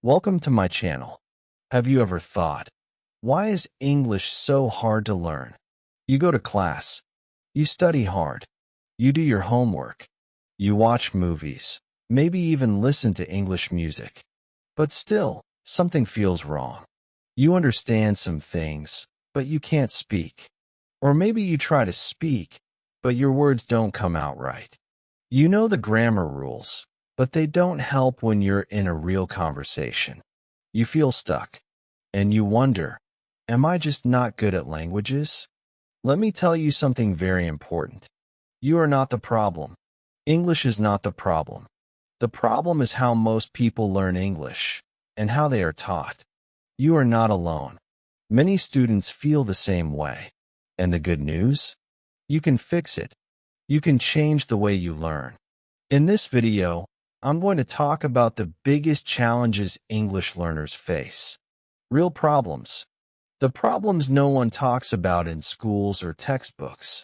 Welcome to my channel. Have you ever thought, why is English so hard to learn? You go to class, you study hard, you do your homework, you watch movies, maybe even listen to English music. But still, something feels wrong. You understand some things, but you can't speak. Or maybe you try to speak, but your words don't come out right. You know the grammar rules, but they don't help when you're in a real conversation. You feel stuck, and you wonder, am I just not good at languages? Let me tell you something very important. You are not the problem. English is not the problem. The problem is how most people learn English and how they are taught. You are not alone. Many students feel the same way. And the good news? You can fix it. You can change the way you learn. In this video, I'm going to talk about the biggest challenges English learners face. Real problems. The problems no one talks about in schools or textbooks.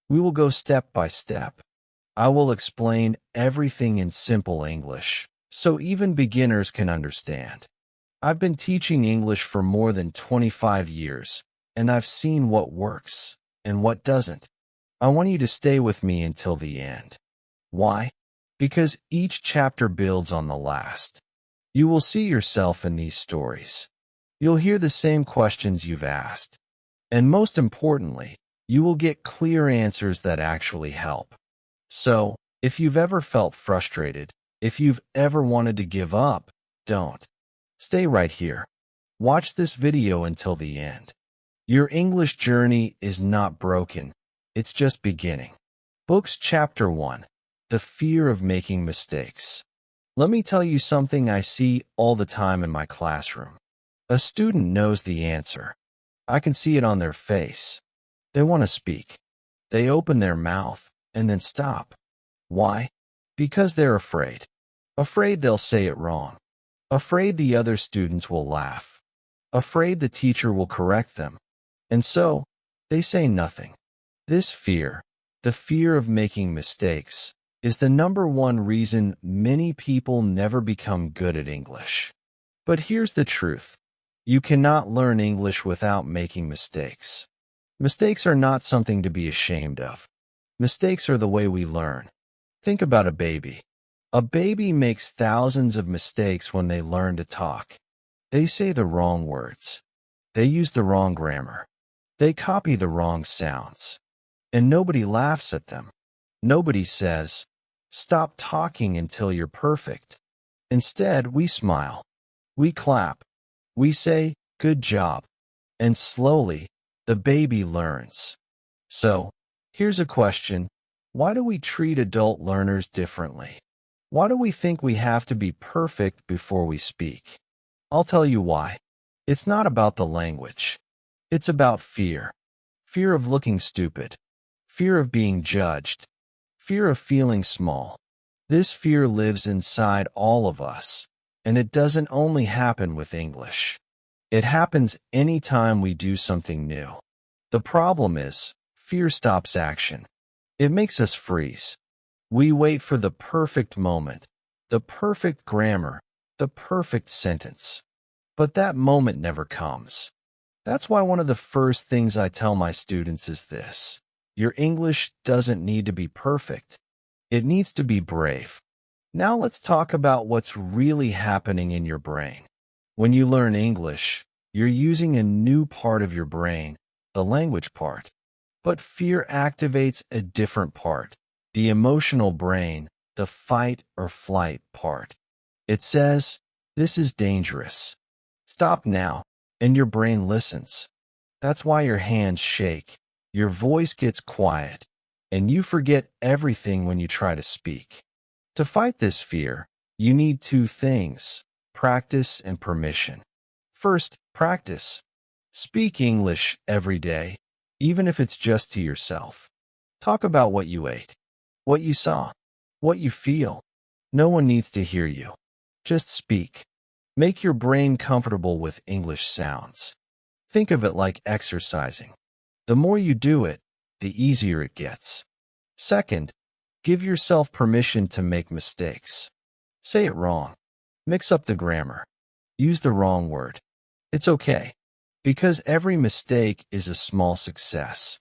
We will go step by step. I will explain everything in simple English, so even beginners can understand. I've been teaching English for more than 25 years, and I've seen what works and what doesn't. I want you to stay with me until the end. Why? Because each chapter builds on the last. You will see yourself in these stories. You'll hear the same questions you've asked. And most importantly, you will get clear answers that actually help. So, if you've ever felt frustrated, if you've ever wanted to give up, don't. Stay right here. Watch this video until the end. Your English journey is not broken. It's just beginning. Books Chapter 1. The Fear of Making Mistakes. Let me tell you something I see all the time in my classroom. A student knows the answer. I can see it on their face. They want to speak. They open their mouth and then stop. Why? Because they're afraid. Afraid they'll say it wrong. Afraid the other students will laugh. Afraid the teacher will correct them. And so, they say nothing. This fear, the fear of making mistakes, is the number one reason many people never become good at English. But here's the truth. You cannot learn English without making mistakes. Mistakes are not something to be ashamed of. Mistakes are the way we learn. Think about a baby. A baby makes thousands of mistakes when they learn to talk. They say the wrong words. They use the wrong grammar. They copy the wrong sounds. And nobody laughs at them. Nobody says, "Stop talking until you're perfect." Instead, we smile. We clap. We say, "Good job." And slowly, the baby learns. So, here's a question. Why do we treat adult learners differently? Why do we think we have to be perfect before we speak? I'll tell you why. It's not about the language. It's about fear. Fear of looking stupid. Fear of being judged. Fear of feeling small. This fear lives inside all of us, and it doesn't only happen with English. It happens anytime we do something new. The problem is, fear stops action. It makes us freeze. We wait for the perfect moment, the perfect grammar, the perfect sentence. But that moment never comes. That's why one of the first things I tell my students is this. Your English doesn't need to be perfect. It needs to be brave. Now let's talk about what's really happening in your brain. When you learn English, you're using a new part of your brain, the language part. But fear activates a different part, the emotional brain, the fight or flight part. It says, "This is dangerous. Stop now," and your brain listens. That's why your hands shake, your voice gets quiet, and you forget everything when you try to speak. To fight this fear, you need two things: practice and permission. First, practice. Speak English every day, even if it's just to yourself. Talk about what you ate, what you saw, what you feel. No one needs to hear you. Just speak. Make your brain comfortable with English sounds. Think of it like exercising. The more you do it, the easier it gets. Second, give yourself permission to make mistakes. Say it wrong. Mix up the grammar. Use the wrong word. It's okay. Because every mistake is a small success.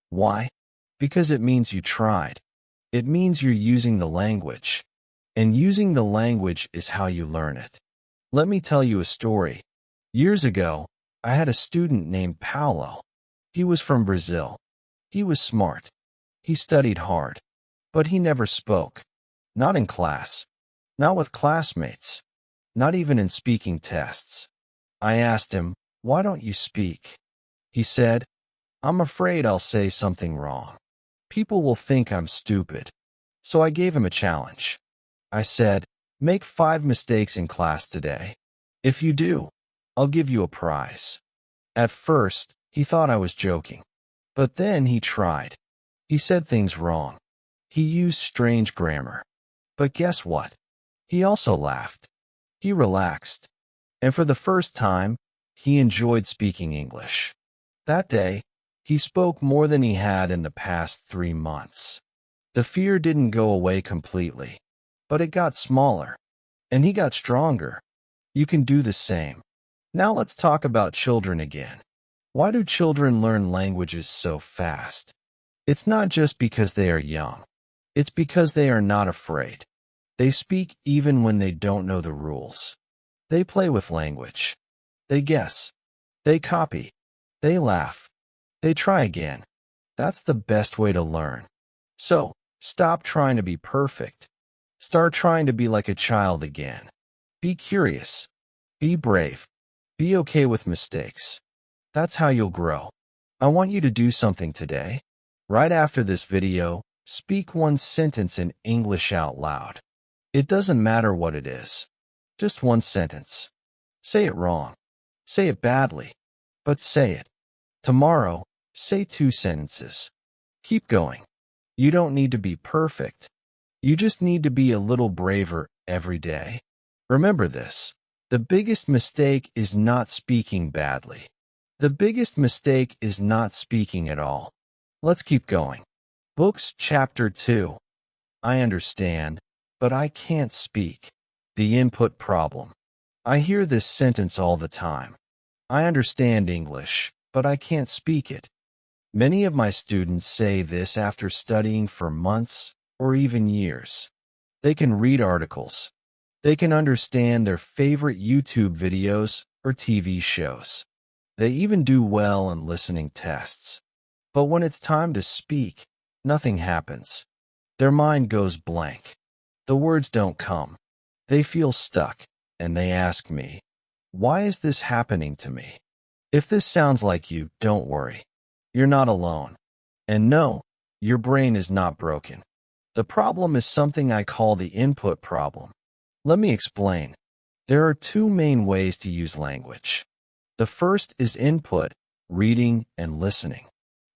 Why? Because it means you tried. It means you're using the language. And using the language is how you learn it. Let me tell you a story. Years ago, I had a student named Paulo. He was from Brazil. He was smart. He studied hard. But he never spoke. Not in class. Not with classmates. Not even in speaking tests. I asked him, "Why don't you speak?" He said, "I'm afraid I'll say something wrong. People will think I'm stupid." So I gave him a challenge. I said, "Make 5 mistakes in class today. If you do, I'll give you a prize." At first, he thought I was joking. But then he tried. He said things wrong. He used strange grammar. But guess what? He also laughed. He relaxed. And for the first time, he enjoyed speaking English. That day, he spoke more than he had in the past 3 months. The fear didn't go away completely, but it got smaller. And he got stronger. You can do the same. Now let's talk about children again. Why do children learn languages so fast? It's not just because they are young. It's because they are not afraid. They speak even when they don't know the rules. They play with language. They guess. They copy. They laugh. They try again. That's the best way to learn. So, stop trying to be perfect. Start trying to be like a child again. Be curious. Be brave. Be okay with mistakes. That's how you'll grow. I want you to do something today. Right after this video, speak one sentence in English out loud. It doesn't matter what it is. Just one sentence. Say it wrong. Say it badly. But say it. Tomorrow, say 2 sentences. Keep going. You don't need to be perfect. You just need to be a little braver every day. Remember this. The biggest mistake is not speaking badly. The biggest mistake is not speaking at all. Let's keep going. Books Chapter 2. I understand, but I can't speak. The input problem. I hear this sentence all the time. I understand English, but I can't speak it. Many of my students say this after studying for months or even years. They can read articles. They can understand their favorite YouTube videos or TV shows. They even do well in listening tests. But when it's time to speak, nothing happens. Their mind goes blank. The words don't come. They feel stuck, and they ask me, "Why is this happening to me?" If this sounds like you, don't worry. You're not alone. And no, your brain is not broken. The problem is something I call the input problem. Let me explain. There are 2 main ways to use language. The first is input, reading and listening.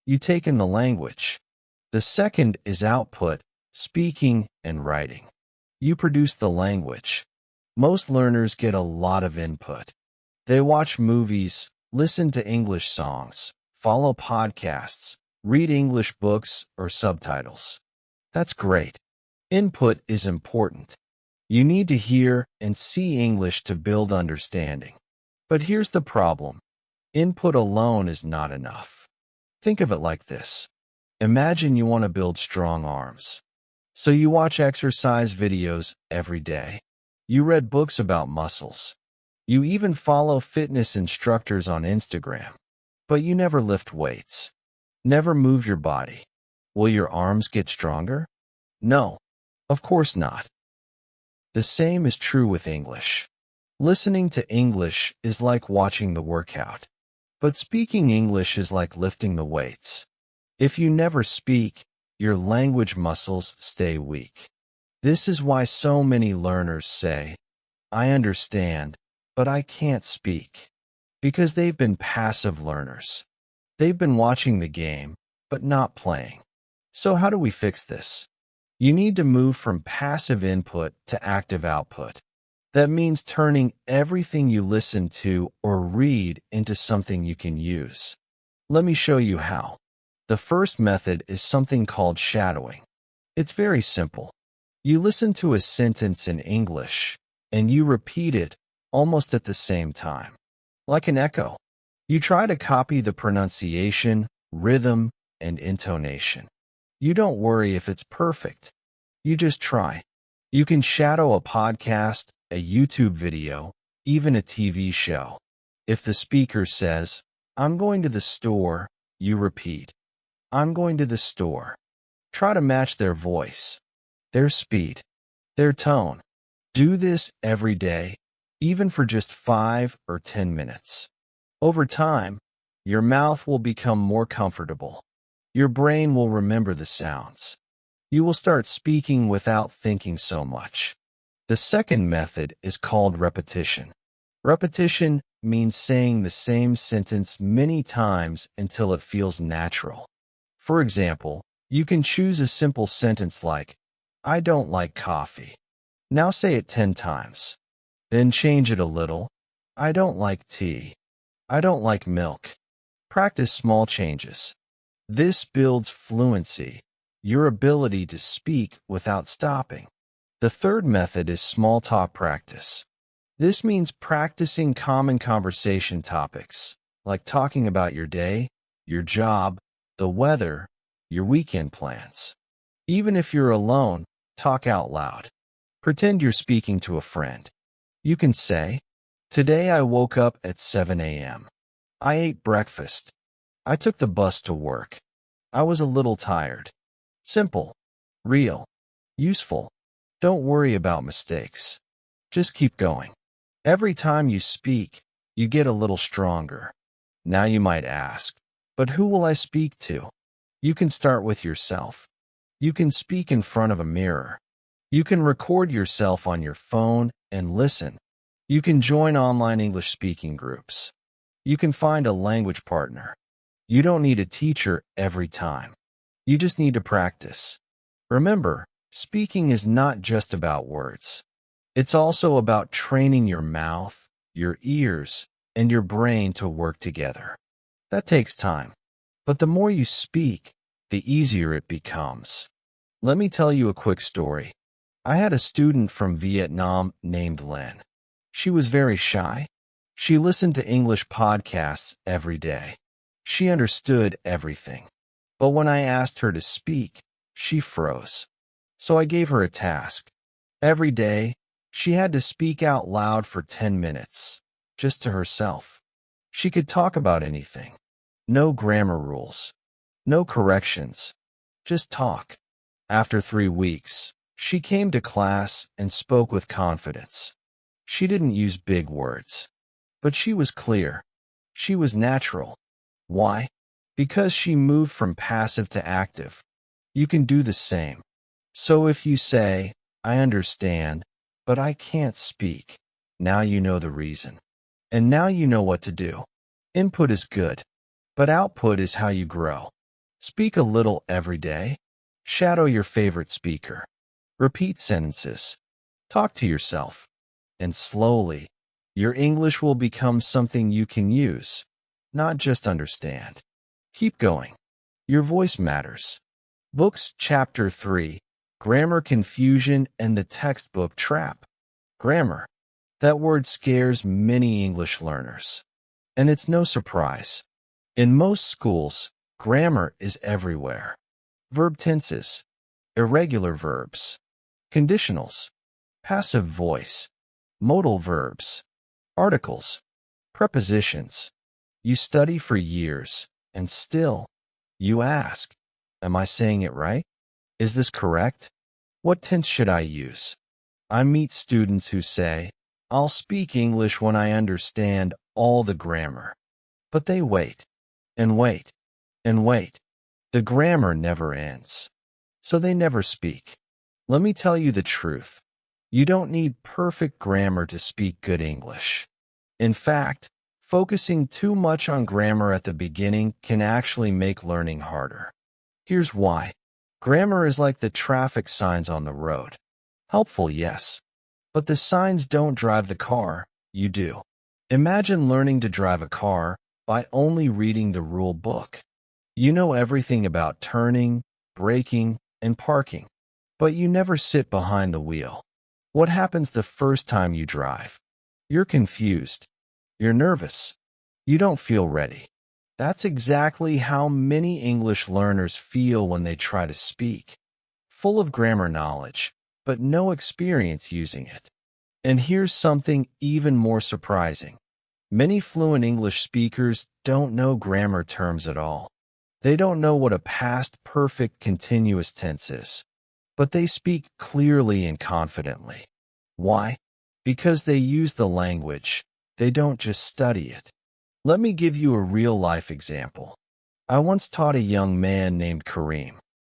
You take in the language. The second is output, speaking and writing. You produce the language. Most learners get a lot of input. They watch movies, listen to English songs, follow podcasts, read English books or subtitles. That's great. Input is important. You need to hear and see English to build understanding. But here's the problem. Input alone is not enough. Think of it like this. Imagine you want to build strong arms. So you watch exercise videos every day. You read books about muscles. You even follow fitness instructors on Instagram. But you never lift weights. Never move your body. Will your arms get stronger? No, of course not. The same is true with English. Listening to English is like watching the workout. But speaking English is like lifting the weights. If you never speak, your language muscles stay weak. This is why so many learners say, "I understand, but I can't speak." Because they've been passive learners. They've been watching the game, but not playing. So how do we fix this? You need to move from passive input to active output. That means turning everything you listen to or read into something you can use. Let me show you how. The first method is something called shadowing. It's very simple. You listen to a sentence in English, and you repeat it almost at the same time. Like an echo. You try to copy the pronunciation, rhythm, and intonation. You don't worry if it's perfect. You just try. You can shadow a podcast, a YouTube video, even a TV show. If the speaker says, "I'm going to the store," you repeat, "I'm going to the store." Try to match their voice, their speed, their tone. Do this every day, even for just 5 or 10 minutes. Over time, your mouth will become more comfortable. Your brain will remember the sounds. You will start speaking without thinking so much. The second method is called repetition. Repetition means saying the same sentence many times until it feels natural. For example, you can choose a simple sentence like, "I don't like coffee." Now say it 10 times. Then change it a little. "I don't like tea." "I don't like milk." Practice small changes. This builds fluency, your ability to speak without stopping. The third method is small talk practice. This means practicing common conversation topics, like talking about your day, your job, the weather, your weekend plans. Even if you're alone, talk out loud. Pretend you're speaking to a friend. You can say, "Today I woke up at 7 a.m. I ate breakfast. I took the bus to work. I was a little tired." Simple, real, useful. Don't worry about mistakes. Just keep going. Every time you speak, you get a little stronger. Now you might ask, "But who will I speak to?" You can start with yourself. You can speak in front of a mirror. You can record yourself on your phone and listen. You can join online English speaking groups. You can find a language partner. You don't need a teacher every time. You just need to practice. Remember, speaking is not just about words. It's also about training your mouth, your ears, and your brain to work together. That takes time. But the more you speak, the easier it becomes. Let me tell you a quick story. I had a student from Vietnam named Lynn. She was very shy. She listened to English podcasts every day. She understood everything. But when I asked her to speak, she froze. So I gave her a task. Every day, she had to speak out loud for 10 minutes, just to herself. She could talk about anything. No grammar rules. No corrections. Just talk. After 3 weeks, she came to class and spoke with confidence. She didn't use big words. But she was clear. She was natural. Why? Because she moved from passive to active. You can do the same. So if you say, "I understand, but I can't speak," now you know the reason. And now you know what to do. Input is good, but output is how you grow. Speak a little every day. Shadow your favorite speaker. Repeat sentences. Talk to yourself. And slowly, your English will become something you can use, not just understand. Keep going. Your voice matters. Books Chapter 3, Grammar Confusion and the Textbook Trap. Grammar. That word scares many English learners. And it's no surprise. In most schools, grammar is everywhere. Verb tenses, irregular verbs, conditionals, passive voice, modal verbs, articles, prepositions. You study for years, and still, you ask, "Am I saying it right? Is this correct? What tense should I use?" I meet students who say, "I'll speak English when I understand all the grammar." But they wait, and wait, and wait. The grammar never ends. So they never speak. Let me tell you the truth. You don't need perfect grammar to speak good English. In fact, focusing too much on grammar at the beginning can actually make learning harder. Here's why. Grammar is like the traffic signs on the road. Helpful, yes. But the signs don't drive the car, you do. Imagine learning to drive a car by only reading the rule book. You know everything about turning, braking, and parking, but you never sit behind the wheel. What happens the first time you drive? You're confused. You're nervous. You don't feel ready. That's exactly how many English learners feel when they try to speak. Full of grammar knowledge, but no experience using it. And here's something even more surprising. Many fluent English speakers don't know grammar terms at all. They don't know what a past perfect continuous tense is, but they speak clearly and confidently. Why? Because they use the language. They don't just study it. Let me give you a real-life example. I once taught a young man named Kareem.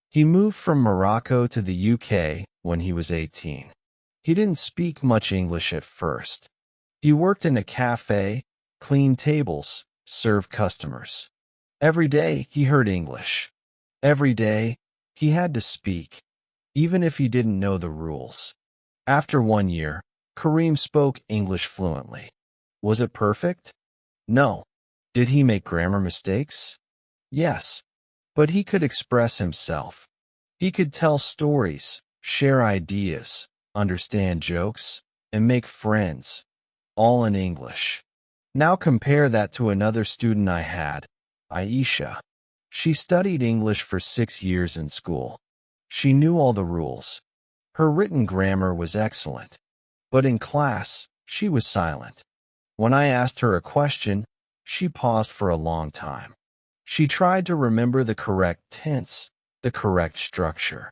He moved from Morocco to the UK when he was 18. He didn't speak much English at first. He worked in a cafe, cleaned tables, served customers. Every day he heard English. Every day he had to speak, even if he didn't know the rules. After 1 year, Kareem spoke English fluently. Was it perfect? No. Did he make grammar mistakes? Yes. But he could express himself. He could tell stories, share ideas, understand jokes, and make friends, all in English. Now compare that to another student I had, Aisha. She studied English for 6 years in school. She knew all the rules. Her written grammar was excellent. But in class, she was silent. When I asked her a question, she paused for a long time. She tried to remember the correct tense, the correct structure.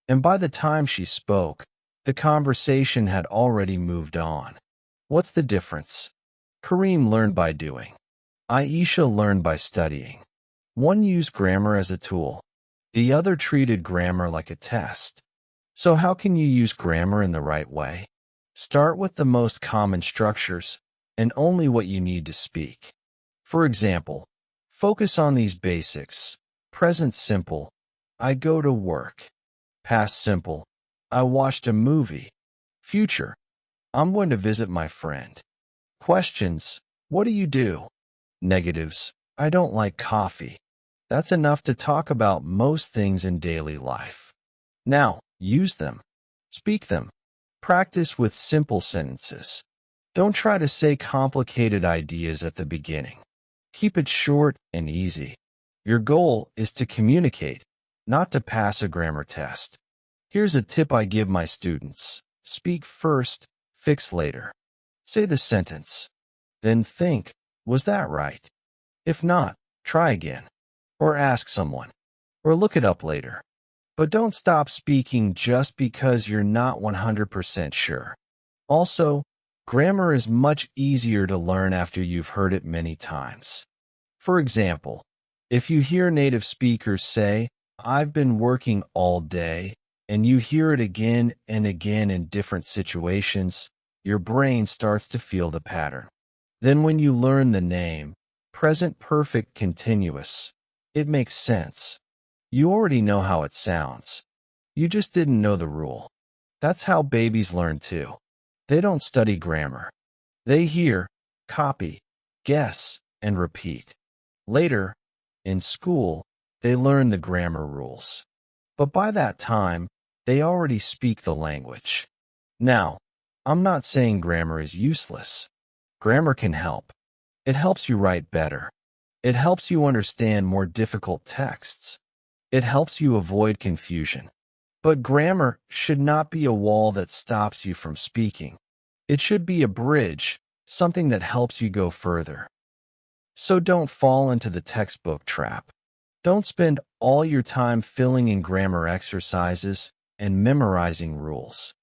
And by the time she spoke, the conversation had already moved on. What's the difference? Kareem learned by doing. Aisha learned by studying. One used grammar as a tool. The other treated grammar like a test. So how can you use grammar in the right way? Start with the most common structures and only what you need to speak. For example, focus on these basics. Present simple, I go to work. Past simple, I watched a movie. Future, I'm going to visit my friend. Questions, what do you do? Negatives, I don't like coffee. That's enough to talk about most things in daily life. Now, use them. Speak them. Practice with simple sentences. Don't try to say complicated ideas at the beginning. Keep it short and easy. Your goal is to communicate, not to pass a grammar test. Here's a tip I give my students. Speak first, fix later. Say the sentence. Then think, was that right? If not, try again. Or ask someone. Or look it up later. But don't stop speaking just because you're not 100% sure. Also, grammar is much easier to learn after you've heard it many times. For example, if you hear native speakers say, I've been working all day, and you hear it again and again in different situations, your brain starts to feel the pattern. Then when you learn the name, present perfect continuous, it makes sense. You already know how it sounds. You just didn't know the rule. That's how babies learn too. They don't study grammar. They hear, copy, guess, and repeat. Later, in school, they learn the grammar rules. But by that time, they already speak the language. Now, I'm not saying grammar is useless. Grammar can help. It helps you write better. It helps you understand more difficult texts. It helps you avoid confusion. But grammar should not be a wall that stops you from speaking. It should be a bridge, something that helps you go further. So don't fall into the textbook trap. Don't spend all your time filling in grammar exercises and memorizing rules.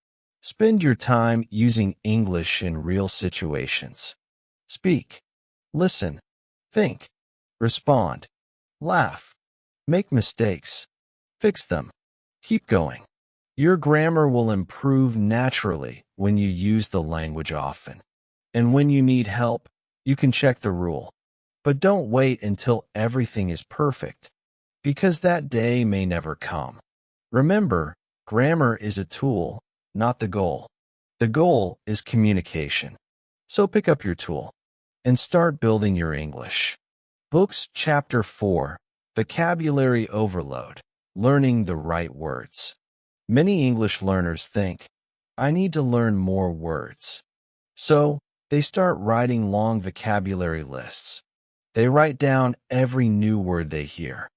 Spend your time using English in real situations. Speak, listen, think, respond, laugh, make mistakes, fix them, keep going. Your grammar will improve naturally when you use the language often. And when you need help, you can check the rule. But don't wait until everything is perfect, because that day may never come. Remember, grammar is a tool, not the goal. The goal is communication. So pick up your tool and start building your English. Books Chapter 4, Vocabulary Overload, Learning the Right Words. Many English learners think, I need to learn more words. So, They start writing long vocabulary lists. They write down every new word they hear.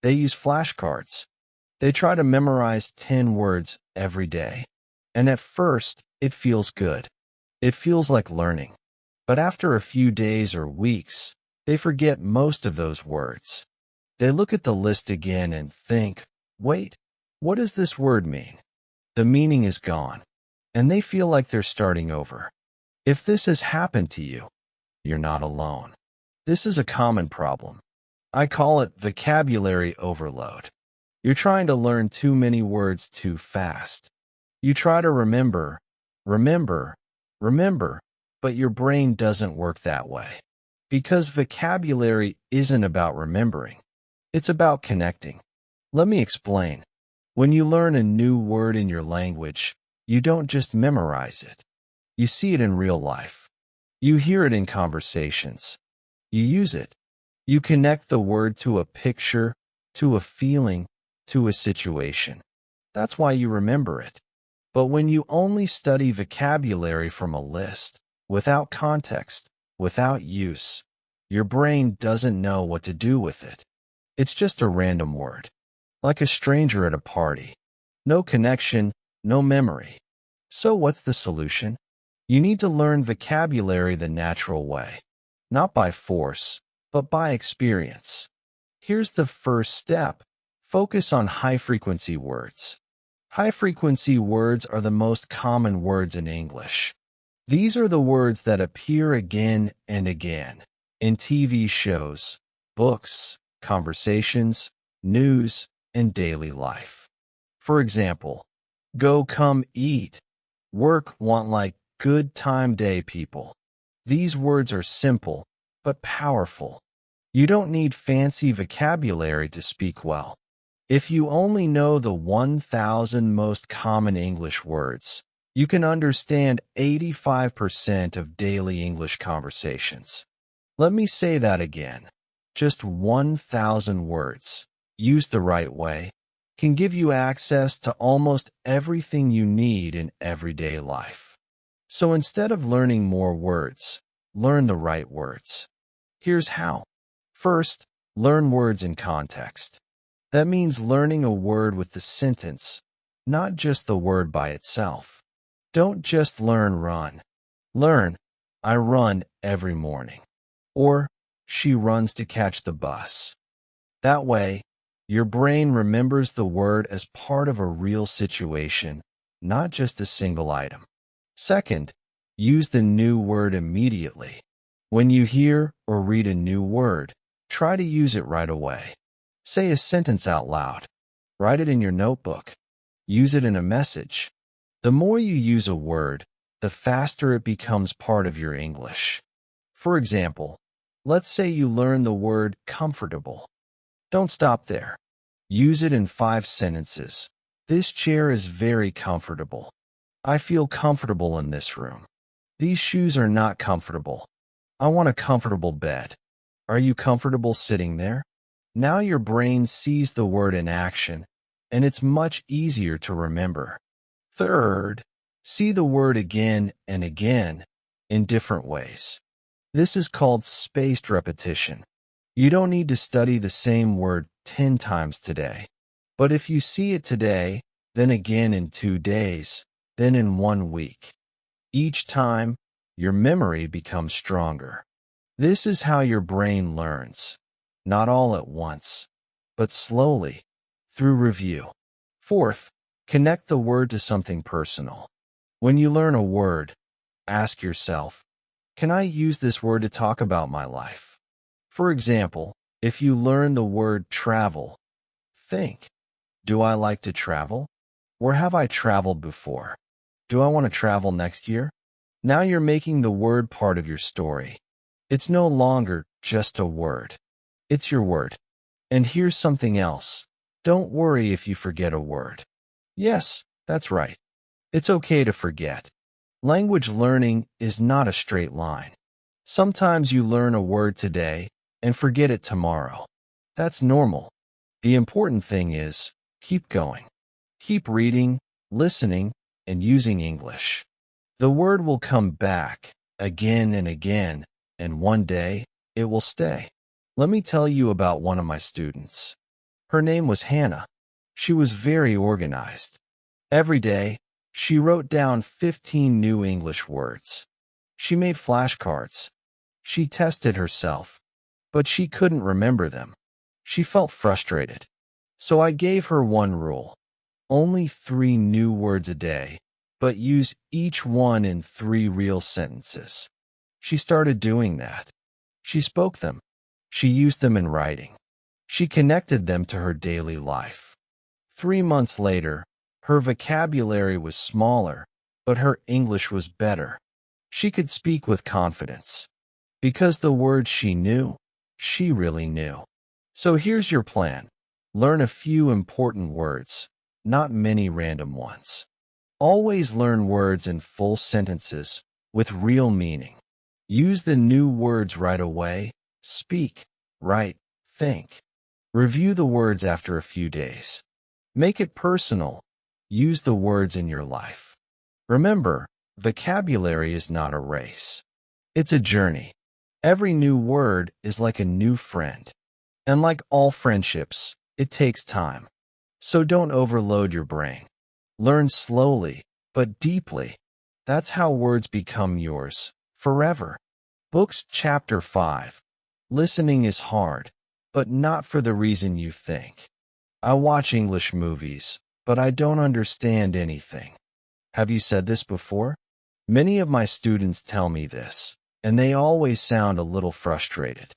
They use flashcards. They try to memorize 10 words every day. And at first, it feels good. It feels like learning. But after a few days or weeks, they forget most of those words. They look at the list again and think, wait, what does this word mean? The meaning is gone, and they feel like they're starting over. If this has happened to you, you're not alone. This is a common problem. I call it vocabulary overload. You're trying to learn too many words too fast. You try to remember, but your brain doesn't work that way. Because vocabulary isn't about remembering. It's about connecting. Let me explain. When you learn a new word in your language, you don't just memorize it. You see it in real life. You hear it in conversations. You use it. You connect the word to a picture, to a feeling, to a situation. That's why you remember it. But when you only study vocabulary from a list, without context, without use, your brain doesn't know what to do with it. It's just a random word, like a stranger at a party. No connection, no memory. So what's the solution? You need to learn vocabulary the natural way, not by force, but by experience. Here's the first step. Focus on high-frequency words. High-frequency words are the most common words in English. These are the words that appear again and again in TV shows, books, conversations, news, and daily life. For example, go, come, eat, work, want, like, good time, day, people. These words are simple, but powerful. You don't need fancy vocabulary to speak well. If you only know the 1,000 most common English words, you can understand 85% of daily English conversations. Let me say that again. Just 1,000 words, used the right way, can give you access to almost everything you need in everyday life. So instead of learning more words, learn the right words. Here's how. First, learn words in context. That means learning a word with the sentence, not just the word by itself. Don't just learn run. Learn, I run every morning. Or, she runs to catch the bus. That way, your brain remembers the word as part of a real situation, not just a single item. Second, use the new word immediately. When you hear or read a new word, try to use it right away. Say a sentence out loud. Write it in your notebook. Use it in a message. The more you use a word, the faster it becomes part of your English. For example, let's say you learn the word comfortable. Don't stop there. Use it in 5 sentences. This chair is very comfortable. I feel comfortable in this room. These shoes are not comfortable. I want a comfortable bed. Are you comfortable sitting there? Now your brain sees the word in action, and it's much easier to remember. Third, see the word again and again in different ways. This is called spaced repetition. You don't need to study the same word 10 times today. But if you see it today, then again in 2 days, then in 1 week, each time, your memory becomes stronger. This is how your brain learns. Not all at once, but slowly, through review. Fourth, connect the word to something personal. When you learn a word, ask yourself, can I use this word to talk about my life? For example, if you learn the word travel, think, do I like to travel? Or have I traveled before? Do I want to travel next year? Now you're making the word part of your story. It's no longer just a word. It's your word. And here's something else. Don't worry if you forget a word. Yes, that's right. It's okay to forget. Language learning is not a straight line. Sometimes you learn a word today and forget it tomorrow. That's normal. The important thing is, keep going. Keep reading, listening, and using English. The word will come back, again and again, and one day it will stay. Let me tell you about one of my students. Her name was Hannah. She was very organized. Every day, she wrote down 15 new English words. She made flashcards. She tested herself, but she couldn't remember them. She felt frustrated. So I gave her one rule. Only 3 new words a day, but use each one in 3 real sentences. She started doing that. She spoke them. She used them in writing. She connected them to her daily life. 3 months later, her vocabulary was smaller, but her English was better. She could speak with confidence. Because the words she knew, she really knew. So here's your plan. Learn a few important words, not many random ones. Always learn words in full sentences with real meaning. Use the new words right away. Speak, write, think. Review the words after a few days. Make it personal. Use the words in your life. Remember, vocabulary is not a race. It's a journey. Every new word is like a new friend. And like all friendships, it takes time. So don't overload your brain. Learn slowly, but deeply. That's how words become yours, forever. Books Chapter 5. Listening is hard, but not for the reason you think. I watch English movies, but I don't understand anything. Have you said this before? Many of my students tell me this, and they always sound a little frustrated.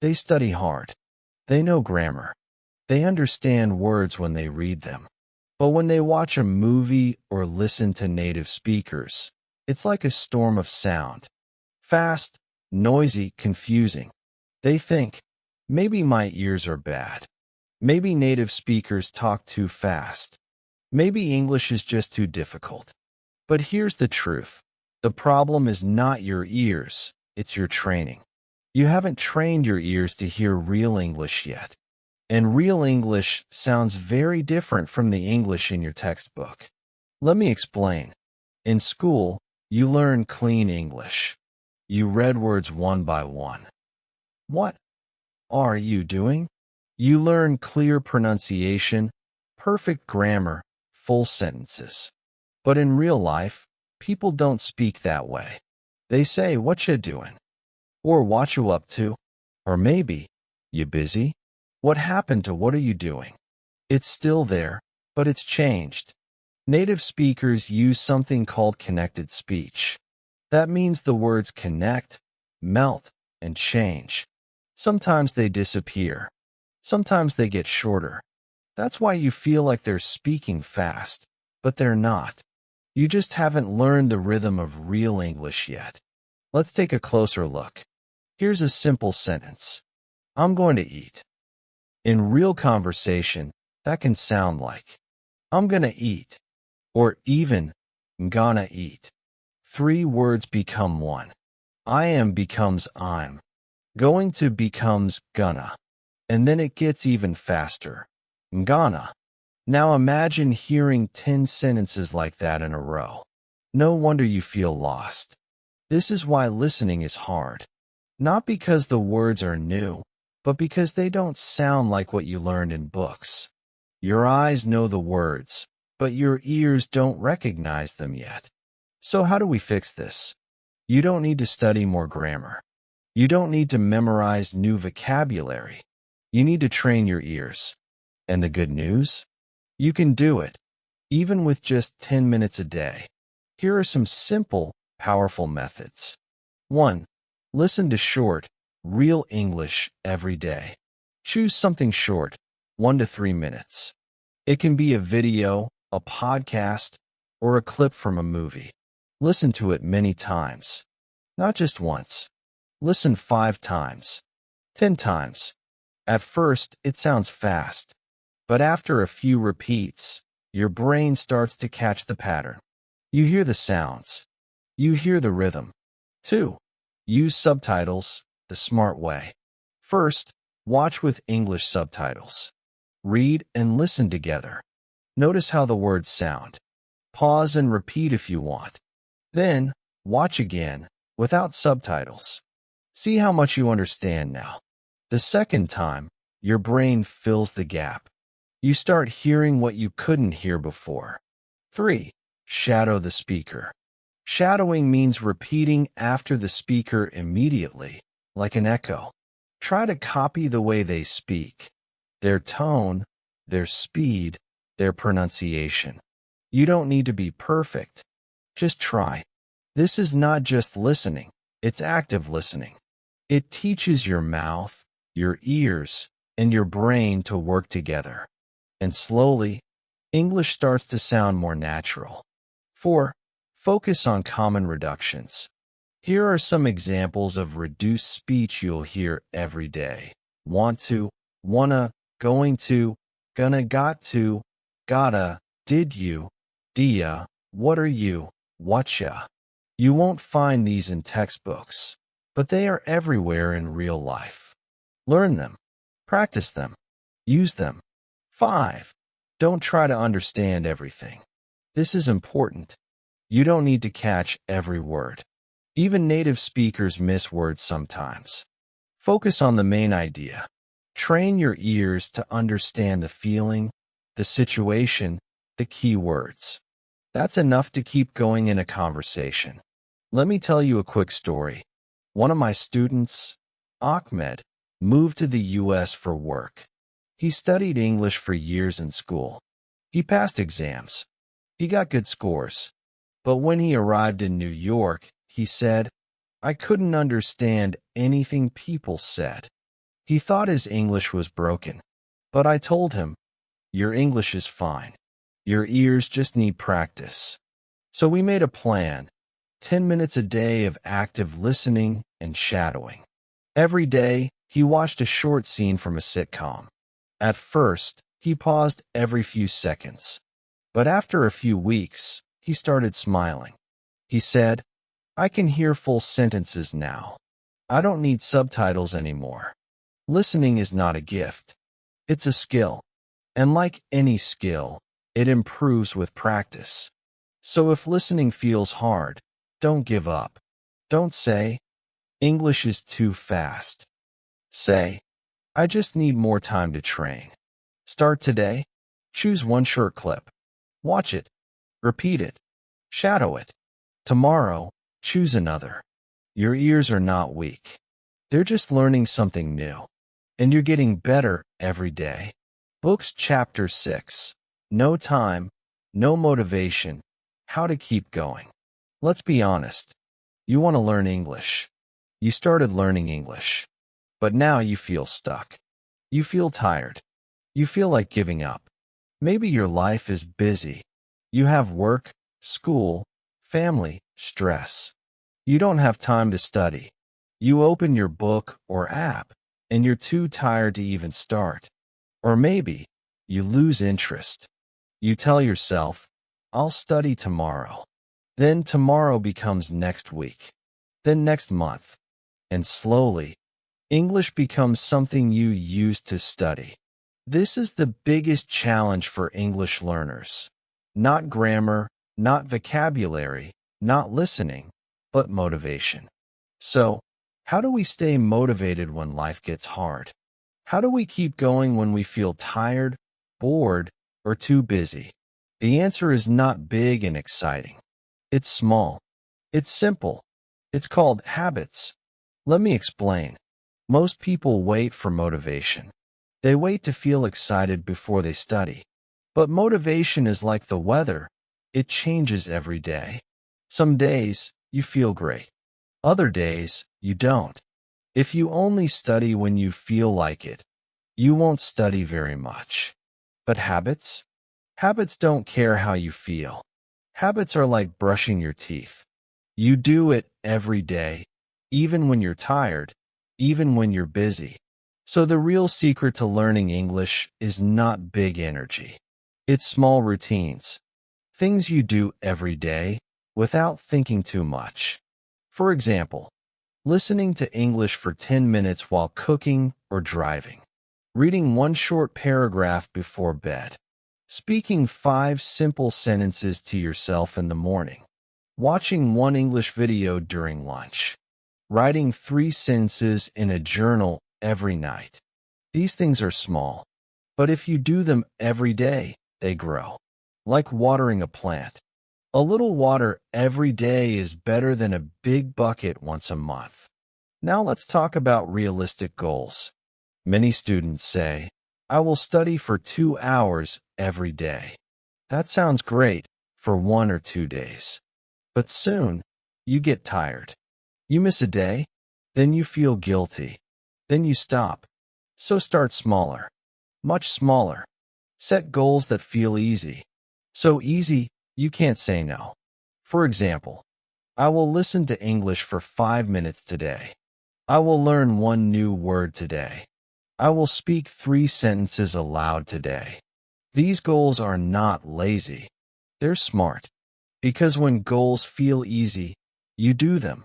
They study hard. They know grammar. They understand words when they read them. But when they watch a movie or listen to native speakers, it's like a storm of sound. Fast, noisy, confusing. They think, maybe my ears are bad. Maybe native speakers talk too fast. Maybe English is just too difficult. But here's the truth. The problem is not your ears, it's your training. You haven't trained your ears to hear real English yet. And real English sounds very different from the English in your textbook. Let me explain. In school, you learn clean English. You read words one by one. What are you doing? You learn clear pronunciation, perfect grammar, full sentences. But in real life, people don't speak that way. They say, "What you doing?" Or "What you up to?" Or maybe, "You busy?" What happened to "What are you doing?" It's still there, but it's changed. Native speakers use something called connected speech. That means the words connect, melt, and change. Sometimes they disappear. Sometimes they get shorter. That's why you feel like they're speaking fast, but they're not. You just haven't learned the rhythm of real English yet. Let's take a closer look. Here's a simple sentence. I'm going to eat. In real conversation, that can sound like, I'm gonna eat, or even, I'm gonna eat. 3 words become one. I am becomes I'm. Going to becomes gonna. And then it gets even faster. Gonna. Now imagine hearing 10 sentences like that in a row. No wonder you feel lost. This is why listening is hard. Not because the words are new, but because they don't sound like what you learned in books. Your eyes know the words, but your ears don't recognize them yet. So how do we fix this? You don't need to study more grammar. You don't need to memorize new vocabulary. You need to train your ears. And the good news? You can do it, even with just 10 minutes a day. Here are some simple, powerful methods. 1. Listen to short, real English every day. Choose something short, 1 to 3 minutes. It can be a video, a podcast, or a clip from a movie. Listen to it many times. Not just once. Listen 5 times. 10 times. At first, it sounds fast. But after a few repeats, your brain starts to catch the pattern. You hear the sounds. You hear the rhythm. 2. Use subtitles the smart way. First, watch with English subtitles. Read and listen together. Notice how the words sound. Pause and repeat if you want. Then, watch again, without subtitles. See how much you understand now. The second time, your brain fills the gap. You start hearing what you couldn't hear before. 3. Shadow the speaker. Shadowing means repeating after the speaker immediately, like an echo. Try to copy the way they speak, their tone, their speed, their pronunciation. You don't need to be perfect. Just try. This is not just listening, it's active listening. It teaches your mouth, your ears, and your brain to work together. And slowly, English starts to sound more natural. 4. Focus on common reductions. Here are some examples of reduced speech you'll hear every day. Want to, wanna, going to, gonna, got to, gotta, did you, dia, what are you, whatcha. You won't find these in textbooks, but they are everywhere in real life. Learn them, practice them, use them. 5. Don't try to understand everything. This is important. You don't need to catch every word. Even native speakers miss words sometimes. Focus on the main idea. Train your ears to understand the feeling, the situation, the key words. That's enough to keep going in a conversation. Let me tell you a quick story. One of my students, Ahmed, moved to the US for work. He studied English for years in school. He passed exams. He got good scores. But when he arrived in New York, he said, I couldn't understand anything people said. He thought his English was broken. But I told him, your English is fine. Your ears just need practice. So we made a plan, 10 minutes a day of active listening and shadowing. Every day, he watched a short scene from a sitcom. At first, he paused every few seconds. But after a few weeks, he started smiling. He said, I can hear full sentences now. I don't need subtitles anymore. Listening is not a gift. It's a skill. And like any skill, it improves with practice. So if listening feels hard, don't give up. Don't say, English is too fast. Say, I just need more time to train. Start today. Choose one short clip. Watch it. Repeat it. Shadow it. Tomorrow, choose another. Your ears are not weak. They're just learning something new. And you're getting better every day. Books Chapter 6. No time, no motivation. How to keep going. Let's be honest. You want to learn English. You started learning English. But now you feel stuck. You feel tired. You feel like giving up. Maybe your life is busy. You have work, school, family, stress. You don't have time to study. You open your book or app, and you're too tired to even start. Or maybe you lose interest. You tell yourself, I'll study tomorrow. Then tomorrow becomes next week. Then next month. And slowly, English becomes something you use to study. This is the biggest challenge for English learners. Not grammar, not vocabulary, not listening, but motivation. So, how do we stay motivated when life gets hard? How do we keep going when we feel tired, bored, or too busy? The answer is not big and exciting. It's small. It's simple. It's called habits. Let me explain. Most people wait for motivation. They wait to feel excited before they study. But motivation is like the weather. It changes every day. Some days, you feel great. Other days, you don't. If you only study when you feel like it, you won't study very much. But habits? Habits don't care how you feel. Habits are like brushing your teeth. You do it every day, even when you're tired, even when you're busy. So the real secret to learning English is not big energy. It's small routines. Things you do every day without thinking too much. For example, listening to English for 10 minutes while cooking or driving. Reading one short paragraph before bed. Speaking 5 simple sentences to yourself in the morning. watching one English video during lunch, writing 3 sentences in a journal every night. These things are small, but if you do them every day, they grow. Like watering a plant. A little water every day is better than a big bucket once a month. Now let's talk about realistic goals. Many students say, I will study for 2 hours every day. That sounds great for 1 or 2 days. But soon, you get tired. You miss a day, then you feel guilty. Then you stop. So start smaller. Much smaller. Set goals that feel easy. So easy, you can't say no. For example, I will listen to English for 5 minutes today. I will learn 1 new word today. I will speak 3 sentences aloud today. These goals are not lazy. They're smart. Because when goals feel easy, you do them.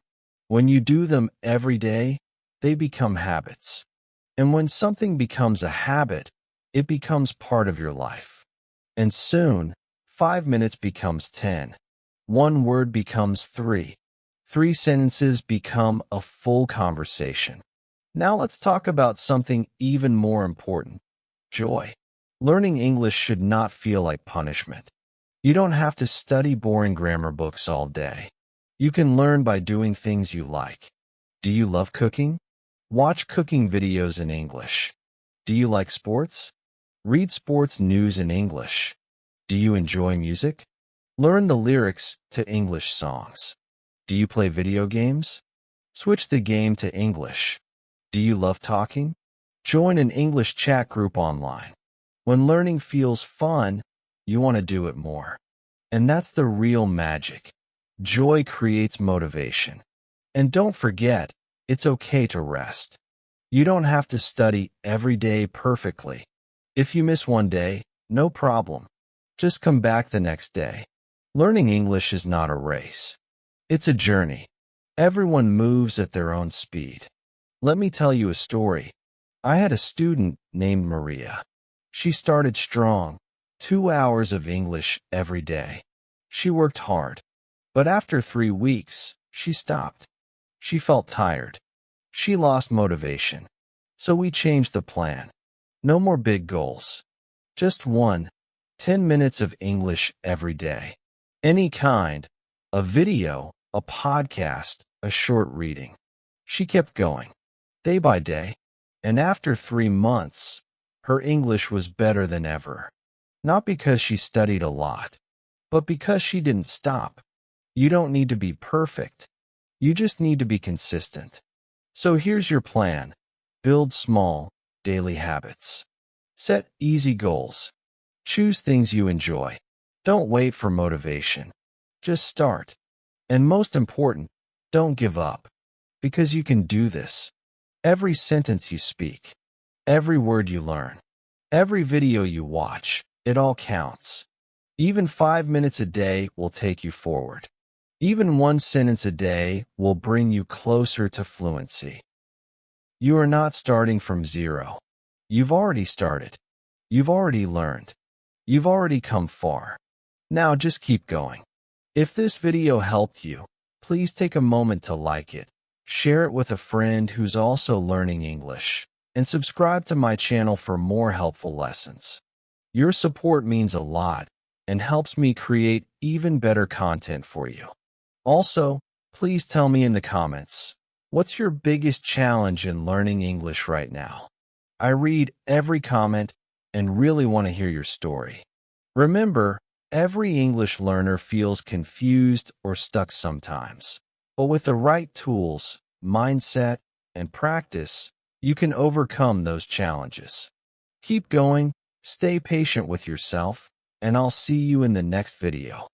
When you do them every day, they become habits. And when something becomes a habit, it becomes part of your life. And soon, 5 minutes becomes 10. 1 word becomes 3. 3 sentences become a full conversation. Now let's talk about something even more important. Joy. Learning English should not feel like punishment. You don't have to study boring grammar books all day. You can learn by doing things you like. Do you love cooking? Watch cooking videos in English. Do you like sports? Read sports news in English. Do you enjoy music? Learn the lyrics to English songs. Do you play video games? Switch the game to English. Do you love talking? Join an English chat group online. When learning feels fun, you want to do it more. And that's the real magic. Joy creates motivation. And don't forget, it's okay to rest. You don't have to study every day perfectly. If you miss 1 day, no problem. Just come back the next day. Learning English is not a race. It's a journey. Everyone moves at their own speed. Let me tell you a story. I had a student named Maria. She started strong, 2 hours of English every day. She worked hard. But after 3 weeks, she stopped. She felt tired. She lost motivation. So we changed the plan. No more big goals. Just 10 minutes of English every day. Any kind. A video, a podcast, a short reading. She kept going, day by day. And after 3 months, her English was better than ever. Not because she studied a lot, but because she didn't stop. You don't need to be perfect. You just need to be consistent. So here's your plan. Build small, daily habits. Set easy goals. Choose things you enjoy. Don't wait for motivation. Just start. And most important, don't give up. Because you can do this. Every sentence you speak, every word you learn, every video you watch, it all counts. Even 5 minutes a day will take you forward. Even 1 sentence a day will bring you closer to fluency. You are not starting from zero. You've already started. You've already learned. You've already come far. Now just keep going. If this video helped you, please take a moment to like it, share it with a friend who's also learning English, and subscribe to my channel for more helpful lessons. Your support means a lot and helps me create even better content for you. Also, please tell me in the comments, what's your biggest challenge in learning English right now? I read every comment and really want to hear your story. Remember, every English learner feels confused or stuck sometimes. But with the right tools, mindset, and practice, you can overcome those challenges. Keep going, stay patient with yourself, and I'll see you in the next video.